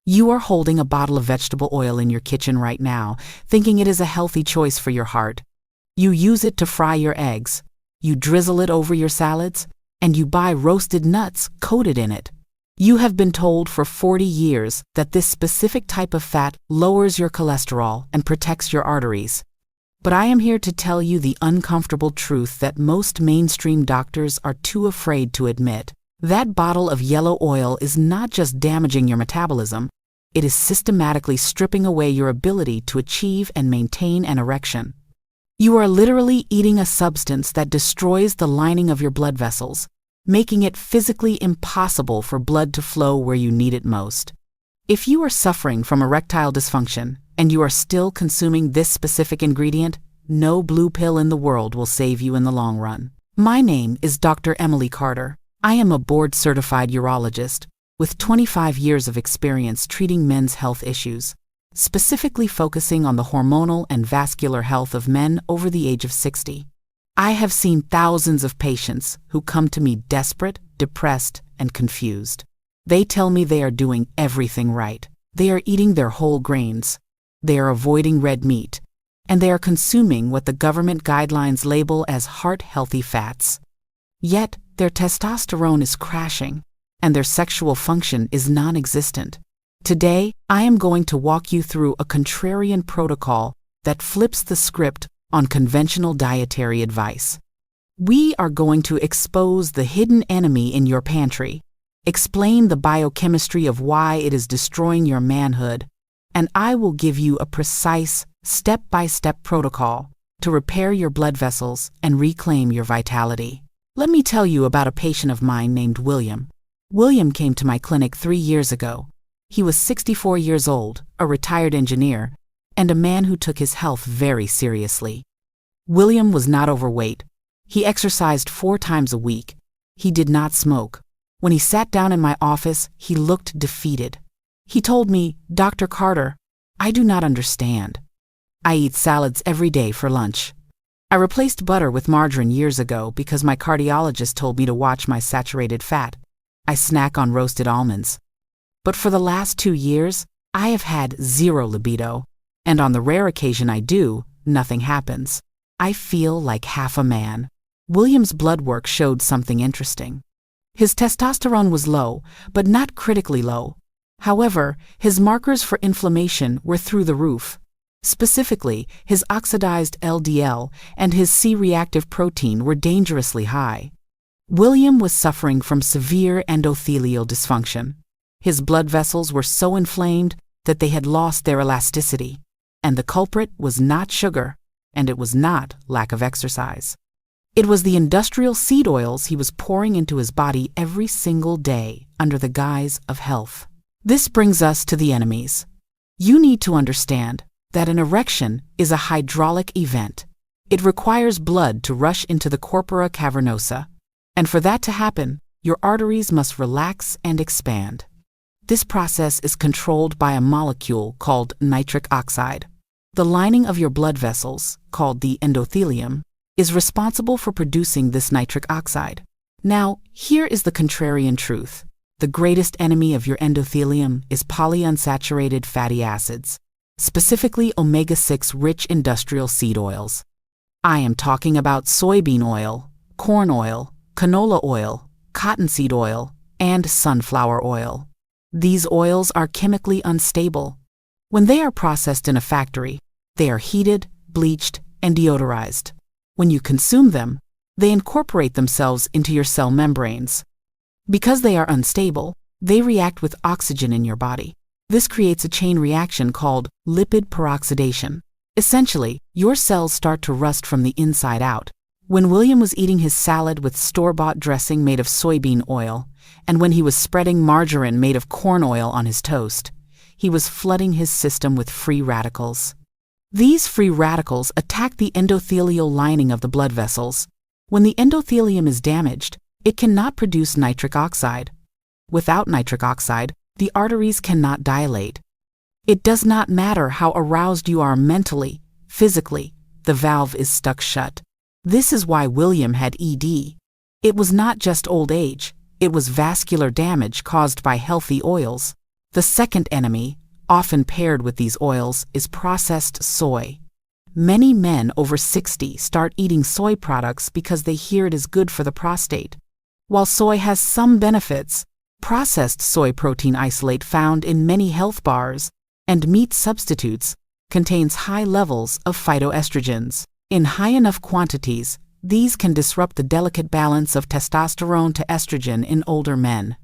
You are holding a bottle of vegetable oil in your kitchen right now, thinking it is a healthy choice for your heart. You use it to fry your eggs, you drizzle it over your salads, and you buy roasted nuts coated in it. You have been told for 40 years that this specific type of fat lowers your cholesterol and protects your arteries. But I am here to tell you the uncomfortable truth that most mainstream doctors are too afraid to admit. That bottle of yellow oil is not just damaging your metabolism, it is systematically stripping away your ability to achieve and maintain an erection. You are literally eating a substance that destroys the lining of your blood vessels, making it physically impossible for blood to flow where you need it most. If you are suffering from erectile dysfunction and you are still consuming this specific ingredient, no blue pill in the world will save you in the long run. My name is Dr. Emily Carter. I am a board-certified urologist with 25 years of experience treating men's health issues, specifically focusing on the hormonal and vascular health of men over the age of 60. I have seen thousands of patients who come to me desperate, depressed, and confused. They tell me they are doing everything right. They are eating their whole grains. They are avoiding red meat. And they are consuming what the government guidelines label as heart-healthy fats. Yet, their testosterone is crashing, and their sexual function is non-existent. Today, I am going to walk you through a contrarian protocol that flips the script on conventional dietary advice. We are going to expose the hidden enemy in your pantry, explain the biochemistry of why it is destroying your manhood, and I will give you a precise, step-by-step protocol to repair your blood vessels and reclaim your vitality. Let me tell you about a patient of mine named William. William came to my clinic 3 years ago. He was 64 years old, a retired engineer, and a man who took his health very seriously. William was not overweight. He exercised 4 times a week. He did not smoke. When he sat down in my office, he looked defeated. He told me, "Dr. Carter, I do not understand. I eat salads every day for lunch. I replaced butter with margarine years ago because my cardiologist told me to watch my saturated fat. I snack on roasted almonds. But for the last 2 years, I have had 0 libido, and on the rare occasion I do, nothing happens. I feel like half a man." William's blood work showed something interesting. His testosterone was low, but not critically low. However, his markers for inflammation were through the roof. Specifically, his oxidized LDL and his C-reactive protein were dangerously high. William was suffering from severe endothelial dysfunction. His blood vessels were so inflamed that they had lost their elasticity, and the culprit was not sugar, and it was not lack of exercise. It was the industrial seed oils he was pouring into his body every single day under the guise of health. This brings us to the enemies. You need to understand that an erection is a hydraulic event. It requires blood to rush into the corpora cavernosa, and for that to happen, your arteries must relax and expand. This process is controlled by a molecule called nitric oxide. The lining of your blood vessels, called the endothelium, is responsible for producing this nitric oxide. Now, here is the contrarian truth. The greatest enemy of your endothelium is polyunsaturated fatty acids, specifically omega-6 rich industrial seed oils. I am talking about soybean oil, corn oil, canola oil, cottonseed oil, and sunflower oil. These oils are chemically unstable. When they are processed in a factory, they are heated, bleached, and deodorized. When you consume them, they incorporate themselves into your cell membranes. Because they are unstable, they react with oxygen in your body. This creates a chain reaction called lipid peroxidation. Essentially, your cells start to rust from the inside out. When William was eating his salad with store-bought dressing made of soybean oil, and when he was spreading margarine made of corn oil on his toast, he was flooding his system with free radicals. These free radicals attack the endothelial lining of the blood vessels. When the endothelium is damaged, it cannot produce nitric oxide. Without nitric oxide, the arteries cannot dilate. It does not matter how aroused you are mentally, physically, the valve is stuck shut. This is why William had ED. It was not just old age, it was vascular damage caused by healthy oils. The second enemy, often paired with these oils, is processed soy. Many men over 60 start eating soy products because they hear it is good for the prostate. While soy has some benefits, processed soy protein isolate found in many health bars and meat substitutes contains high levels of phytoestrogens. In high enough quantities, these can disrupt the delicate balance of testosterone to estrogen in older men.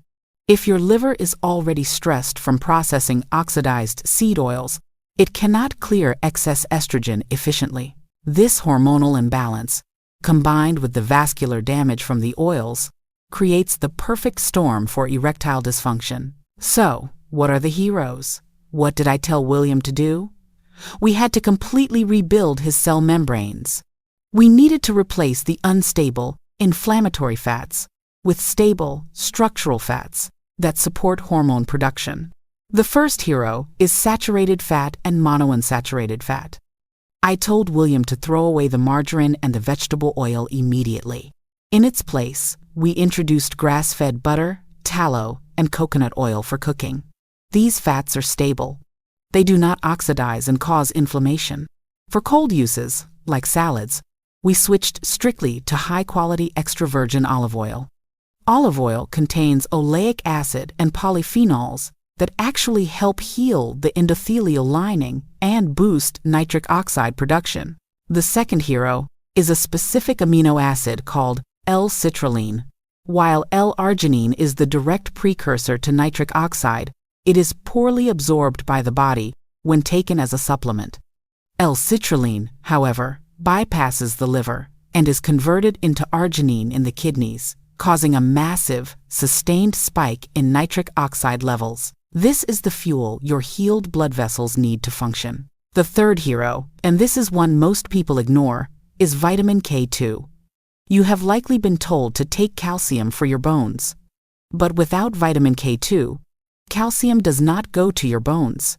If your liver is already stressed from processing oxidized seed oils, it cannot clear excess estrogen efficiently. This hormonal imbalance, combined with the vascular damage from the oils, creates the perfect storm for erectile dysfunction. So, what are the heroes? What did I tell William to do? We had to completely rebuild his cell membranes. We needed to replace the unstable, inflammatory fats with stable, structural fats that support hormone production. The first hero is saturated fat and monounsaturated fat. I told William to throw away the margarine and the vegetable oil immediately. In its place, we introduced grass-fed butter, tallow, and coconut oil for cooking. These fats are stable. They do not oxidize and cause inflammation. For cold uses, like salads, we switched strictly to high-quality extra virgin olive oil. Olive oil contains oleic acid and polyphenols that actually help heal the endothelial lining and boost nitric oxide production. The second hero is a specific amino acid called L-Citrulline. While L-arginine is the direct precursor to nitric oxide, it is poorly absorbed by the body when taken as a supplement. L-Citrulline, however, bypasses the liver and is converted into arginine in the kidneys, causing a massive, sustained spike in nitric oxide levels. This is the fuel your healed blood vessels need to function. The third hero, and this is one most people ignore, is vitamin K2. You have likely been told to take calcium for your bones. But without vitamin K2, calcium does not go to your bones.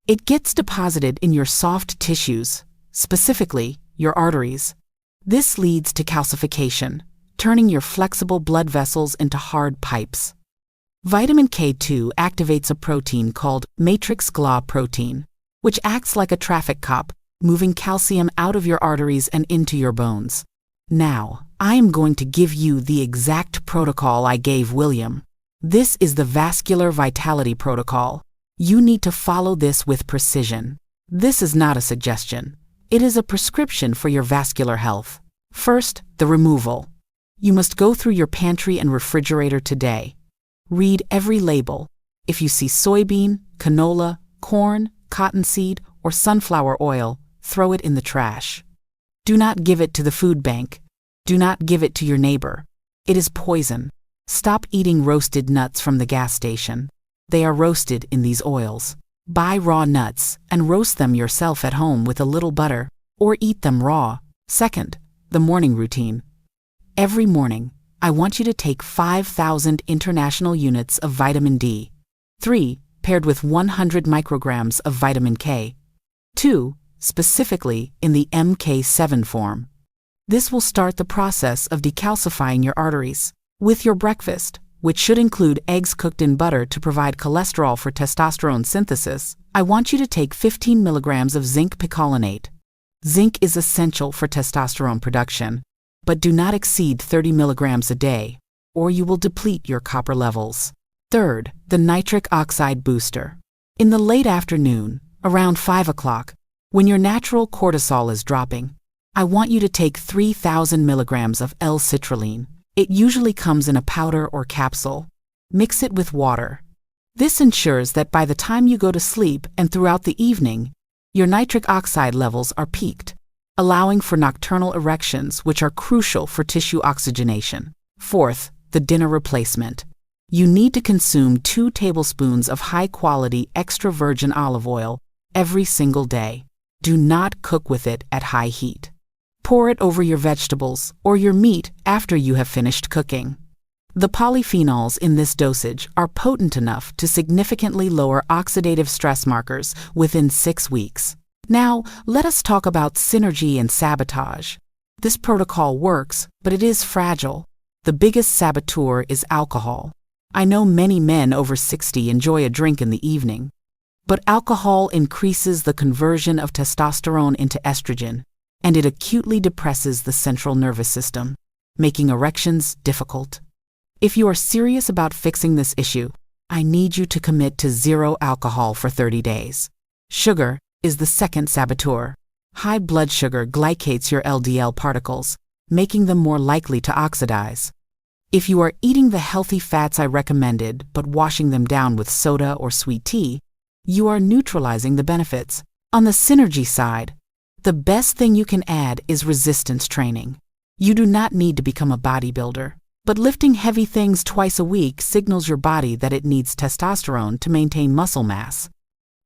It gets deposited in your soft tissues, specifically your arteries. This leads to calcification, turning your flexible blood vessels into hard pipes. Vitamin K2 activates a protein called matrix GLA protein, which acts like a traffic cop, moving calcium out of your arteries and into your bones. Now, I am going to give you the exact protocol I gave William. This is the Vascular Vitality Protocol. You need to follow this with precision. This is not a suggestion. It is a prescription for your vascular health. First, the removal. You must go through your pantry and refrigerator today. Read every label. If you see soybean, canola, corn, cottonseed, or sunflower oil, throw it in the trash. Do not give it to the food bank. Do not give it to your neighbor. It is poison. Stop eating roasted nuts from the gas station. They are roasted in these oils. Buy raw nuts and roast them yourself at home with a little butter, or eat them raw. Second, the morning routine. Every morning, I want you to take 5,000 international units of vitamin D3, paired with 100 micrograms of vitamin K2, specifically in the MK7 form. This will start the process of decalcifying your arteries. With your breakfast, which should include eggs cooked in butter to provide cholesterol for testosterone synthesis, I want you to take 15 milligrams of zinc picolinate. Zinc is essential for testosterone production, but do not exceed 30 milligrams a day, or you will deplete your copper levels. Third, the nitric oxide booster. In the late afternoon, around 5 o'clock, when your natural cortisol is dropping, I want you to take 3,000 milligrams of L-Citrulline. It usually comes in a powder or capsule. Mix it with water. This ensures that by the time you go to sleep and throughout the evening, your nitric oxide levels are peaked, allowing for nocturnal erections, which are crucial for tissue oxygenation. Fourth, the dinner replacement. You need to consume 2 tablespoons of high-quality extra virgin olive oil every single day. Do not cook with it at high heat. Pour it over your vegetables or your meat after you have finished cooking. The polyphenols in this dosage are potent enough to significantly lower oxidative stress markers within 6 weeks. Now, let us talk about synergy and sabotage. This protocol works, but it is fragile. The biggest saboteur is alcohol. I know many men over 60 enjoy a drink in the evening, but alcohol increases the conversion of testosterone into estrogen, and it acutely depresses the central nervous system, making erections difficult. If you are serious about fixing this issue, I need you to commit to zero alcohol for 30 days. Sugar is the second saboteur. High blood sugar glycates your LDL particles, making them more likely to oxidize. If you are eating the healthy fats I recommended but washing them down with soda or sweet tea, you are neutralizing the benefits. On the synergy side, the best thing you can add is resistance training. You do not need to become a bodybuilder, but lifting heavy things twice a week signals your body that it needs testosterone to maintain muscle mass.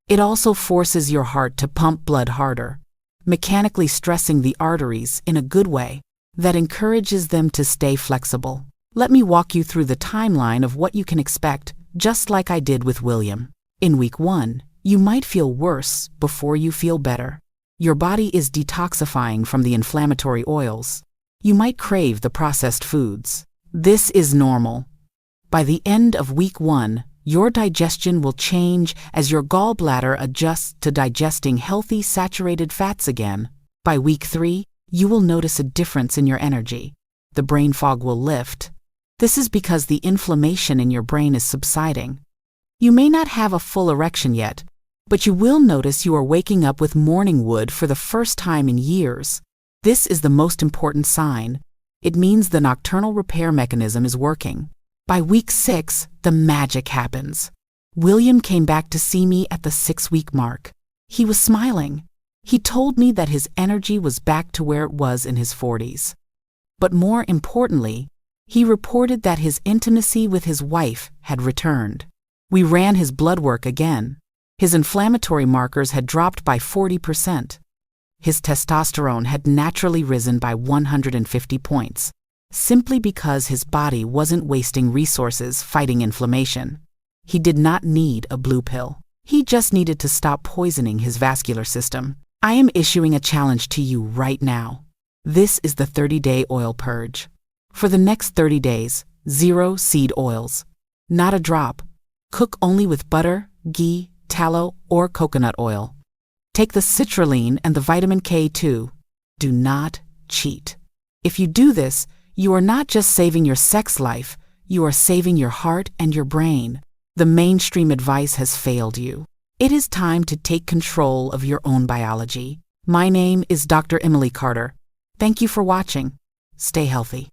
It also forces your heart to pump blood harder, mechanically stressing the arteries in a good way that encourages them to stay flexible. Let me walk you through the timeline of what you can expect, just like I did with William. In week 1, you might feel worse before you feel better. Your body is detoxifying from the inflammatory oils. You might crave the processed foods. This is normal. By the end of week 1, your digestion will change as your gallbladder adjusts to digesting healthy saturated fats again. By week 3, you will notice a difference in your energy. The brain fog will lift. This is because the inflammation in your brain is subsiding. You may not have a full erection yet, but you will notice you are waking up with morning wood for the first time in years. This is the most important sign. It means the nocturnal repair mechanism is working. By week 6, the magic happens. William came back to see me at the 6-week mark. He was smiling. He told me that his energy was back to where it was in his 40s. But more importantly, he reported that his intimacy with his wife had returned. We ran his blood work again. His inflammatory markers had dropped by 40%. His testosterone had naturally risen by 150 points, simply because his body wasn't wasting resources fighting inflammation. He did not need a blue pill. He just needed to stop poisoning his vascular system. I am issuing a challenge to you right now. This is the 30-day oil purge. For the next 30 days, 0 seed oils. Not a drop. Cook only with butter, ghee, tallow, or coconut oil. Take the citrulline and the vitamin K2. Do not cheat. If you do this, you are not just saving your sex life, you are saving your heart and your brain. The mainstream advice has failed you. It is time to take control of your own biology. My name is Dr. Emily Carter. Thank you for watching. Stay healthy.